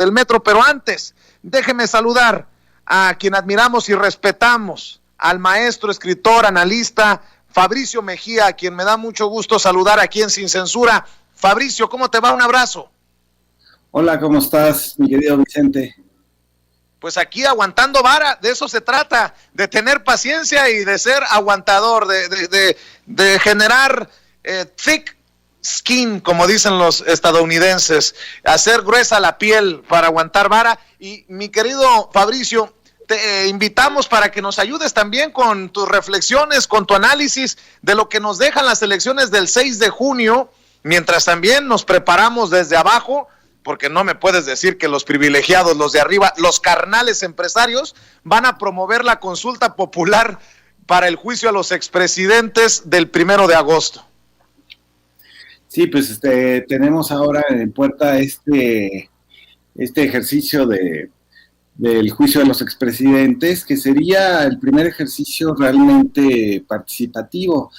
del metro, pero antes, déjeme saludar a quien admiramos y respetamos, al maestro, escritor, analista, Fabricio Mejía, a quien me da mucho gusto saludar aquí en Sin Censura. Fabricio, ¿cómo te va? Un abrazo. Hola, ¿cómo estás, mi querido Vicente? Pues aquí aguantando vara, de eso se trata, de tener paciencia y de ser aguantador, de generar thick skin, como dicen los estadounidenses, hacer gruesa la piel para aguantar vara. Y mi querido Fabricio, te invitamos para que nos ayudes también con tus reflexiones, con tu análisis de lo que nos dejan las elecciones del 6 de junio, mientras también nos preparamos desde abajo, porque no me puedes decir que los privilegiados, los de arriba, los carnales empresarios, van a promover la consulta popular para el juicio a los expresidentes del 1 de agosto. Sí, pues tenemos ahora en puerta este ejercicio del juicio de los expresidentes, que sería el primer ejercicio realmente participativo.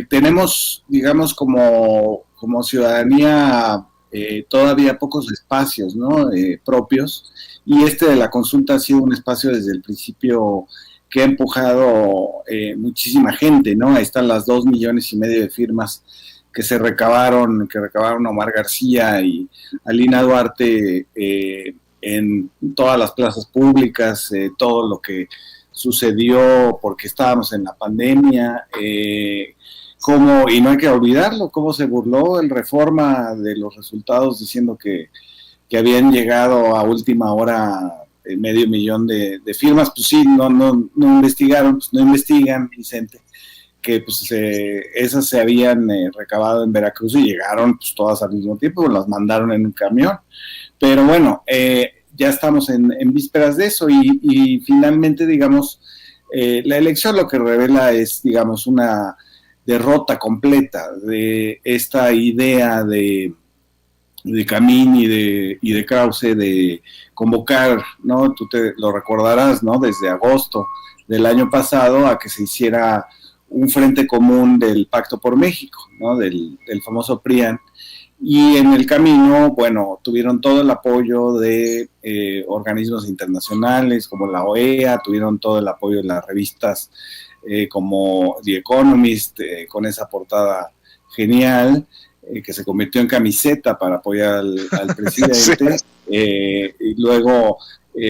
Tenemos, digamos, como ciudadanía todavía pocos espacios, ¿no? Propios, y de la consulta ha sido un espacio desde el principio que ha empujado muchísima gente, ¿no? Ahí están las 2,5 millones de firmas que recabaron Omar García y Alina Duarte en todas las plazas públicas, todo lo que sucedió porque estábamos en la pandemia, y no hay que olvidarlo, cómo se burló el Reforma de los resultados diciendo que habían llegado a última hora 500,000 de firmas. Pues sí, no investigaron, pues no investigan, Vicente, que pues esas se habían recabado en Veracruz y llegaron pues todas al mismo tiempo, las mandaron en un camión. Pero bueno, ya estamos en vísperas de eso y finalmente, digamos, la elección lo que revela es, digamos, una derrota completa de esta idea de Camín y de Krause de convocar, ¿no? Tú te lo recordarás, ¿no? Desde agosto del año pasado a que se hiciera un frente común del Pacto por México, ¿no? Del famoso PRIAN. Y en el camino, bueno, tuvieron todo el apoyo de organismos internacionales como la OEA, tuvieron todo el apoyo de las revistas como The Economist, con esa portada genial, que se convirtió en camiseta para apoyar al presidente. Sí. Y luego,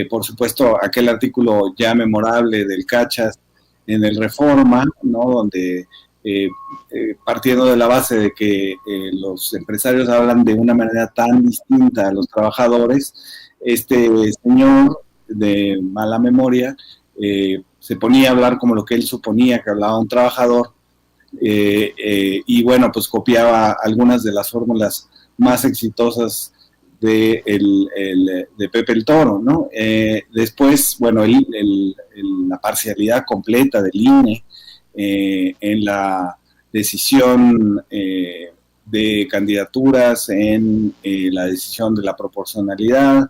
por supuesto, aquel artículo ya memorable del Cachas en el Reforma, ¿no? Donde partiendo de la base de que los empresarios hablan de una manera tan distinta a los trabajadores, este señor de mala memoria se ponía a hablar como lo que él suponía que hablaba un trabajador, y bueno, pues copiaba algunas de las fórmulas más exitosas de Pepe el Toro, ¿no? Después, bueno, la parcialidad completa del INE en la decisión de candidaturas, en la decisión de la proporcionalidad,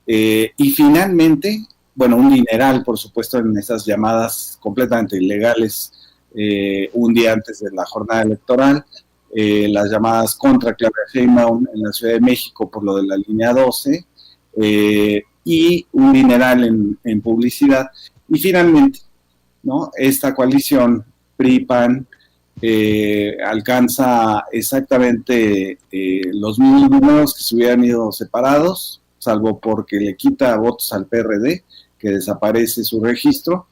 y finalmente, bueno, un dineral, por supuesto, en esas llamadas completamente ilegales un día antes de la jornada electoral, las llamadas contra Claudia Sheinbaum en la Ciudad de México por lo de la línea 12, y un dineral en publicidad. Y finalmente, ¿no? Esta coalición PRI-PAN alcanza exactamente los mismos números que se hubieran ido separados, salvo porque le quita votos al PRD, que desaparece su registro,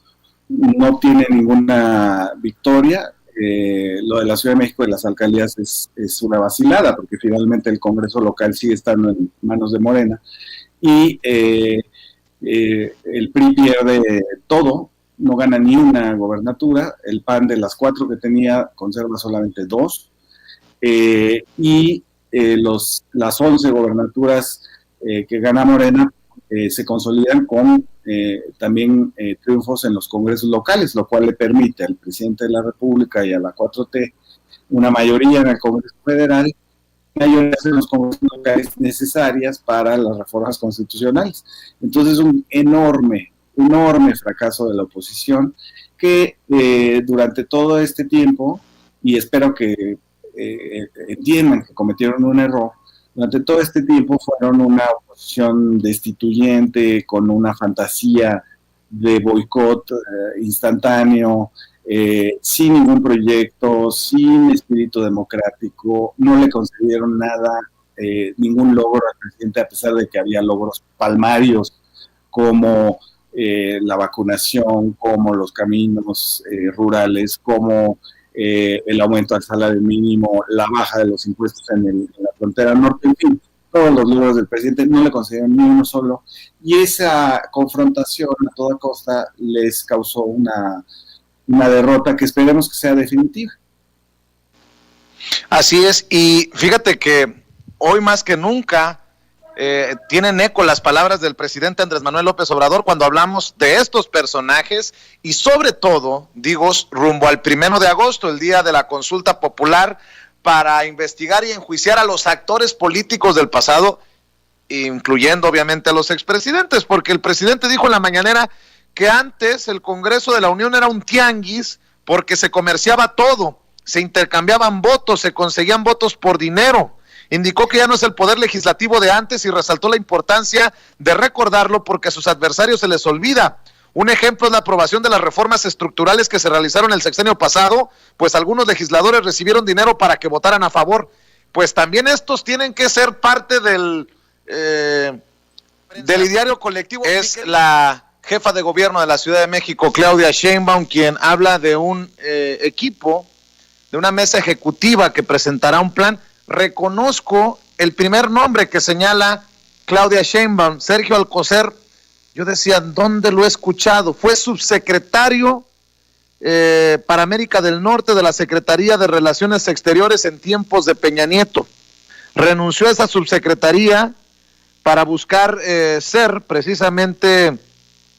no tiene ninguna victoria. Lo de la Ciudad de México y las alcaldías es una vacilada, porque finalmente el Congreso local sigue estando en manos de Morena, y el PRI pierde todo, no gana ni una gobernatura. El PAN, de las 4 que tenía, conserva solamente 2, y las 11 gobernaturas que gana Morena se consolidan con también triunfos en los congresos locales, lo cual le permite al presidente de la República y a la 4T una mayoría en el Congreso Federal, mayorías en los congresos locales necesarias para las reformas constitucionales. Entonces, un enorme fracaso de la oposición que durante todo este tiempo, y espero que entiendan que cometieron un error, durante todo este tiempo fueron una oposición destituyente, con una fantasía de boicot instantáneo, sin ningún proyecto, sin espíritu democrático. No le concedieron nada, ningún logro al presidente, a pesar de que había logros palmarios como la vacunación, como los caminos rurales, como el aumento al salario mínimo, la baja de los impuestos en la frontera norte, en fin, todos los logros del presidente. No le concedieron ni uno solo, y esa confrontación a toda costa les causó una derrota que esperemos que sea definitiva. Así es, y fíjate que hoy más que nunca tienen eco las palabras del presidente Andrés Manuel López Obrador cuando hablamos de estos personajes, y sobre todo, digo, rumbo al 1 de agosto, el día de la consulta popular, para investigar y enjuiciar a los actores políticos del pasado, incluyendo obviamente a los expresidentes, porque el presidente dijo en la mañanera que antes el Congreso de la Unión era un tianguis porque se comerciaba todo, se intercambiaban votos, se conseguían votos por dinero. Indicó que ya no es el poder legislativo de antes y resaltó la importancia de recordarlo porque a sus adversarios se les olvida. Un ejemplo es la aprobación de las reformas estructurales que se realizaron el sexenio pasado, pues algunos legisladores recibieron dinero para que votaran a favor. Pues también estos tienen que ser parte del ideario colectivo. Es la jefa de gobierno de la Ciudad de México, Claudia Sheinbaum, quien habla de un equipo, de una mesa ejecutiva que presentará un plan. Reconozco el primer nombre que señala Claudia Sheinbaum, Sergio Alcocer. Yo decía, ¿dónde lo he escuchado? Fue subsecretario para América del Norte de la Secretaría de Relaciones Exteriores en tiempos de Peña Nieto. Renunció a esa subsecretaría para buscar ser precisamente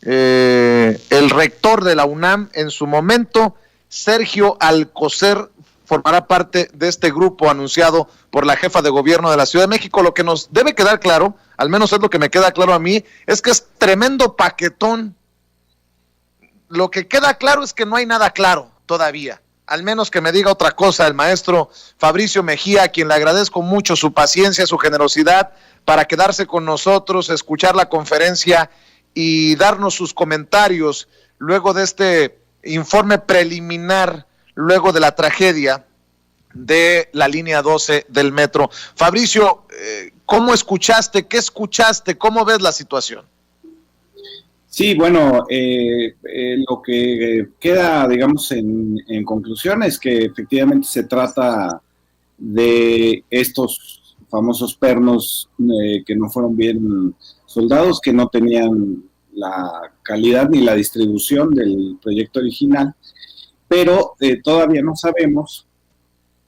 el rector de la UNAM en su momento. Sergio Alcocer formará parte de este grupo anunciado por la jefa de gobierno de la Ciudad de México. Lo que nos debe quedar claro, al menos es lo que me queda claro a mí, es que es tremendo paquetón. Lo que queda claro es que no hay nada claro todavía, al menos que me diga otra cosa el maestro Fabricio Mejía, a quien le agradezco mucho su paciencia, su generosidad para quedarse con nosotros, escuchar la conferencia y darnos sus comentarios luego de este informe preliminar, luego de la tragedia de la línea 12 del metro. Fabricio, ¿cómo escuchaste? ¿Qué escuchaste? ¿Cómo ves la situación? Sí, bueno, lo que queda, digamos, en conclusión es que efectivamente se trata de estos famosos pernos que no fueron bien soldados, que no tenían la calidad ni la distribución del proyecto original, pero todavía no sabemos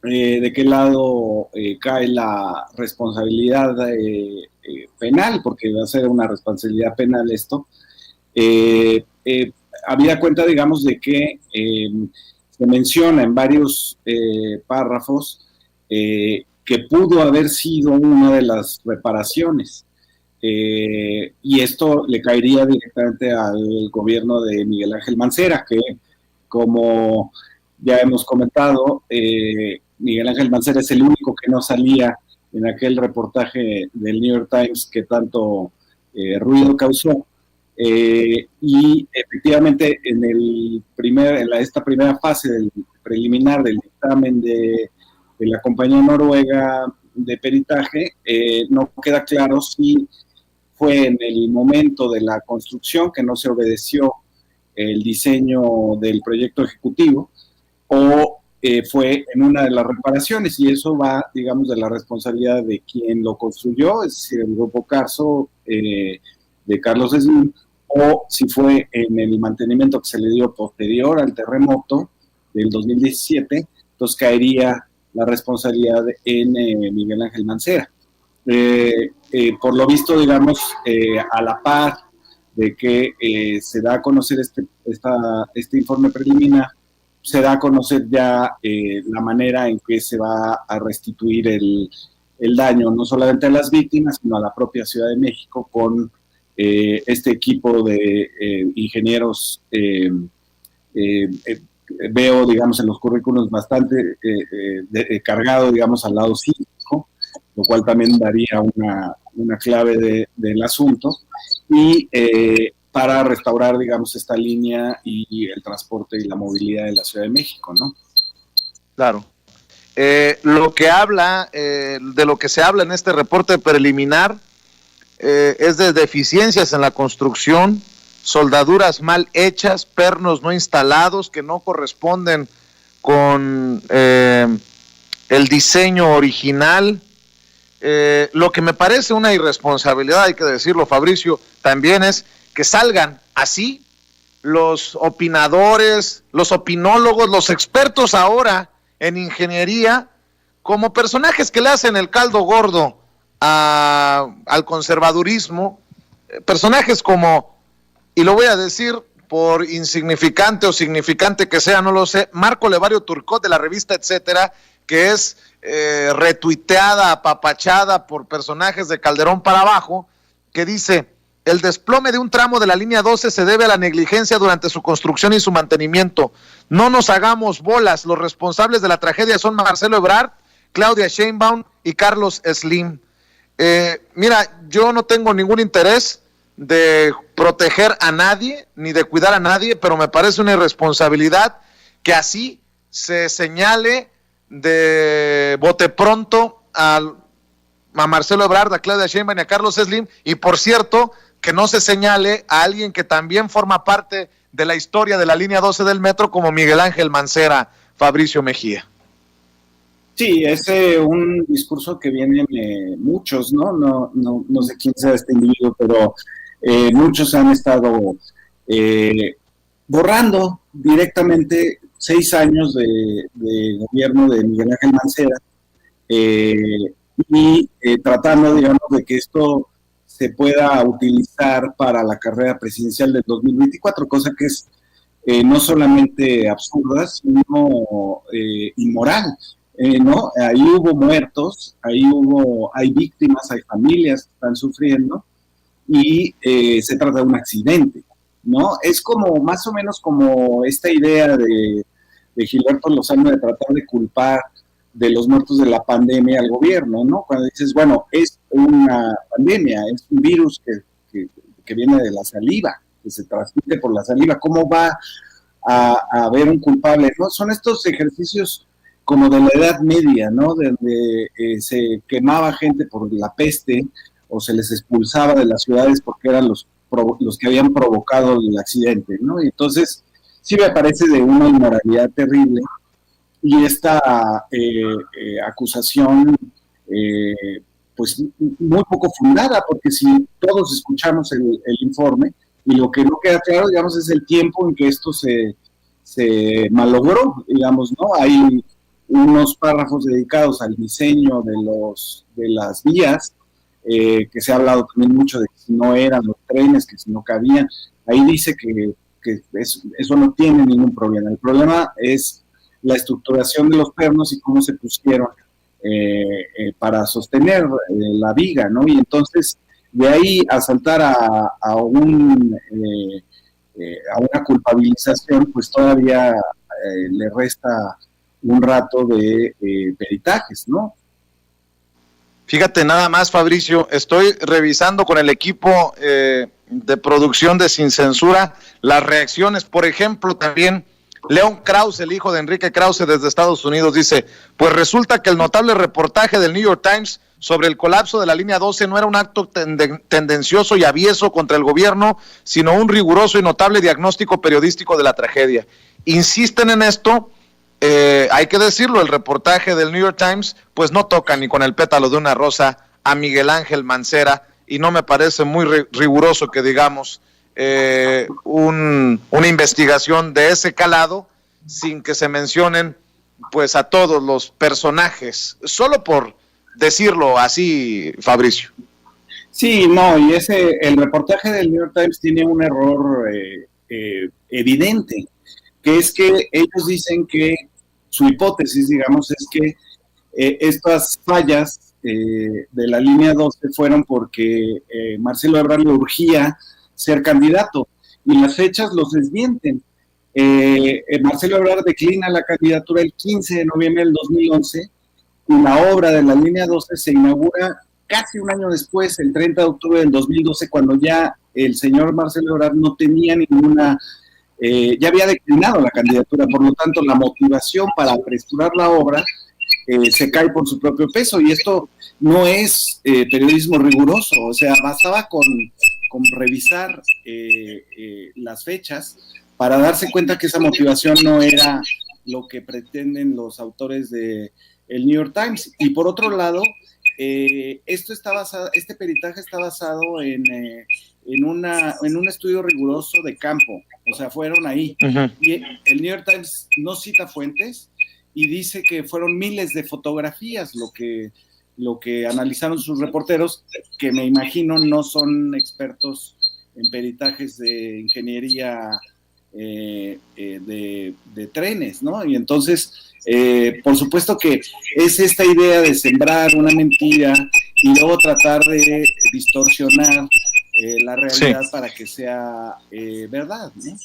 de qué lado cae la responsabilidad penal, porque va a ser una responsabilidad penal esto. Había cuenta, digamos, de que se menciona en varios párrafos que pudo haber sido una de las reparaciones, y esto le caería directamente al gobierno de Miguel Ángel Mancera, que, como ya hemos comentado, Miguel Ángel Mancera es el único que no salía en aquel reportaje del New York Times que tanto ruido causó. Y efectivamente en esta primera fase del preliminar del dictamen de la compañía noruega de peritaje, no queda claro si fue en el momento de la construcción que no se obedeció el diseño del proyecto ejecutivo, o fue en una de las reparaciones, y eso va, digamos, de la responsabilidad de quien lo construyó, es decir, el Grupo Carso de Carlos Slim, o si fue en el mantenimiento que se le dio posterior al terremoto del 2017, entonces caería la responsabilidad en Miguel Ángel Mancera. Por lo visto, digamos, a la par de que se da a conocer este informe preliminar, se da a conocer ya la manera en que se va a restituir el daño, no solamente a las víctimas, sino a la propia Ciudad de México, con este equipo de ingenieros. Veo, digamos, en los currículos bastante cargado, digamos, al lado cívico, México, lo cual también daría una clave del asunto, y para restaurar, digamos, esta línea y el transporte y la movilidad de la Ciudad de México, ¿no? Claro. Lo que habla, de lo que se habla en este reporte preliminar, es de deficiencias en la construcción, soldaduras mal hechas, pernos no instalados que no corresponden con el diseño original. Lo que me parece una irresponsabilidad, hay que decirlo, Fabricio, también es que salgan así los opinadores, los opinólogos, los expertos ahora en ingeniería, como personajes que le hacen el caldo gordo al conservadurismo, personajes como, y lo voy a decir por insignificante o significante que sea, no lo sé, Marco Levario Turcot de la revista Etcétera, que es retuiteada, apapachada por personajes de Calderón para abajo, que dice: el desplome de un tramo de la línea 12 se debe a la negligencia durante su construcción y su mantenimiento. No nos hagamos bolas, los responsables de la tragedia son Marcelo Ebrard, Claudia Sheinbaum y Carlos Slim. Mira, yo no tengo ningún interés de proteger a nadie, ni de cuidar a nadie, pero me parece una irresponsabilidad que así se señale de bote pronto a Marcelo Ebrard, a Claudia Sheinbaum y a Carlos Slim, y por cierto, que no se señale a alguien que también forma parte de la historia de la línea 12 del metro, como Miguel Ángel Mancera, Fabricio Mejía. Sí, es un discurso que vienen muchos, ¿no? No sé quién sea este individuo, pero muchos han estado borrando directamente 6 años de gobierno de Miguel Ángel Mancera y tratando, digamos, de que esto se pueda utilizar para la carrera presidencial del 2024, cosa que es no solamente absurda, sino inmoral. ¿No? Ahí hubo muertos, hay víctimas, hay familias que están sufriendo y se trata de un accidente, ¿no? Es como más o menos como esta idea de Gilberto Lozano de tratar de culpar de los muertos de la pandemia al gobierno, ¿no? Cuando dices, bueno, es una pandemia, es un virus que viene de la saliva, que se transmite por la saliva, ¿cómo va a haber un culpable? ¿No? Son estos ejercicios como de la Edad Media, ¿no? Donde se quemaba gente por la peste o se les expulsaba de las ciudades porque eran los que habían provocado el accidente, ¿no? Y entonces sí me parece de una inmoralidad terrible, y esta acusación pues muy poco fundada, porque si todos escuchamos el informe, y lo que no queda claro, digamos, es el tiempo en que esto se malogró, digamos, ¿no? Hay unos párrafos dedicados al diseño de las vías, que se ha hablado también mucho de que si no eran los trenes, que si no cabían. Ahí dice que eso no tiene ningún problema. El problema es la estructuración de los pernos y cómo se pusieron para sostener la viga, ¿no? Y entonces, de ahí a saltar a una culpabilización, pues todavía le resta un rato de peritajes, ¿no? Fíjate nada más, Fabricio, estoy revisando con el equipo de producción de Sin Censura las reacciones. Por ejemplo, también León Krause, el hijo de Enrique Krause desde Estados Unidos, dice: pues resulta que el notable reportaje del New York Times sobre el colapso de la línea 12 no era un acto tendencioso y avieso contra el gobierno, sino un riguroso y notable diagnóstico periodístico de la tragedia. Insisten en esto. Hay que decirlo, el reportaje del New York Times pues no toca ni con el pétalo de una rosa a Miguel Ángel Mancera, y no me parece muy riguroso que digamos una investigación de ese calado sin que se mencionen pues a todos los personajes, solo por decirlo así, Fabricio. Sí, no, y el reportaje del New York Times tiene un error evidente, que es que ellos dicen que su hipótesis, digamos, es que estas fallas de la línea 12 fueron porque Marcelo Ebrard le urgía ser candidato, y las fechas los desmienten. Marcelo Ebrard declina la candidatura el 15 de noviembre del 2011, y la obra de la línea 12 se inaugura casi un año después, el 30 de octubre del 2012, cuando ya el señor Marcelo Ebrard no tenía ninguna, ya había declinado la candidatura, por lo tanto la motivación para apresurar la obra se cae por su propio peso, y esto no es periodismo riguroso, o sea, bastaba con revisar las fechas para darse cuenta que esa motivación no era lo que pretenden los autores de el New York Times. Y por otro lado, este peritaje está basado en un estudio riguroso de campo, o sea, fueron ahí. Uh-huh. Y el New York Times no cita fuentes y dice que fueron miles de fotografías lo que analizaron sus reporteros, que me imagino no son expertos en peritajes de ingeniería de trenes, ¿no? Y entonces, por supuesto que es esta idea de sembrar una mentira y luego tratar de distorsionar la realidad, sí, para que sea verdad, ¿no?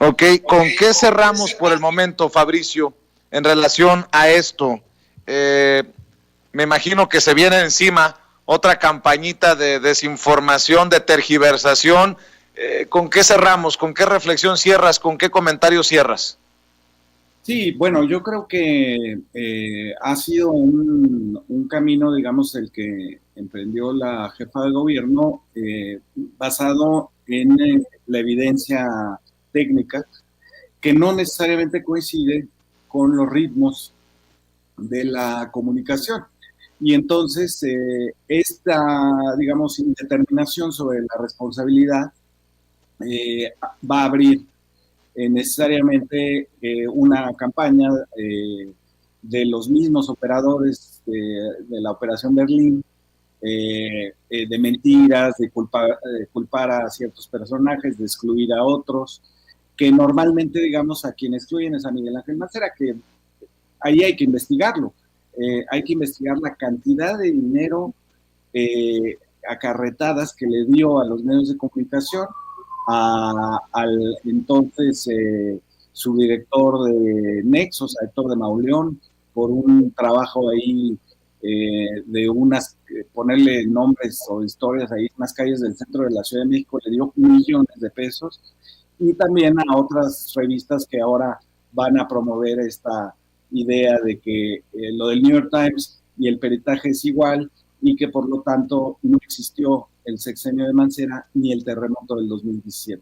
Ok, ¿con qué cerramos por el momento, Fabricio, en relación a esto? Me imagino que se viene encima otra campañita de desinformación, de tergiversación. ¿Con qué cerramos? ¿Con qué reflexión cierras? ¿Con qué comentario cierras? Sí, bueno, yo creo que ha sido un camino, digamos, el que emprendió la jefa de gobierno, basado en la evidencia técnica, que no necesariamente coincide con los ritmos de la comunicación. Y entonces esta, digamos, indeterminación sobre la responsabilidad va a abrir necesariamente una campaña de los mismos operadores de la Operación Berlín, de mentiras, de culpar a ciertos personajes, de excluir a otros, que normalmente, digamos, a quien excluyen es a Miguel Ángel Mancera, que ahí hay que investigarlo. Hay que investigar la cantidad de dinero acarretadas que le dio a los medios de comunicación, al entonces subdirector de Nexos, a Héctor de Mauleón, por un trabajo ahí de ponerle nombres o historias ahí en unas calles del centro de la Ciudad de México, le dio millones de pesos, y también a otras revistas que ahora van a promover esta idea de que lo del New York Times y el peritaje es igual, y que por lo tanto no existió el sexenio de Mancera ni el terremoto del 2017.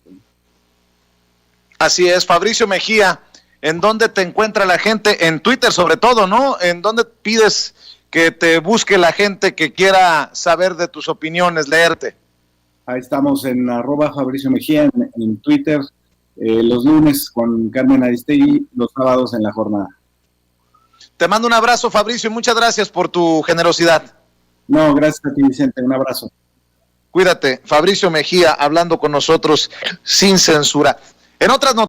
Así es, Fabricio Mejía, ¿en dónde te encuentra la gente? En Twitter sobre todo, ¿no? ¿En dónde pides que te busque la gente que quiera saber de tus opiniones, leerte? Ahí estamos en @Fabricio Mejía en Twitter, los lunes con Carmen Aristegui, los sábados en La Jornada. Te mando un abrazo, Fabricio, y muchas gracias por tu generosidad. No, gracias a ti, Vicente, un abrazo. Cuídate, Fabricio Mejía, hablando con nosotros sin censura. En otras noticias.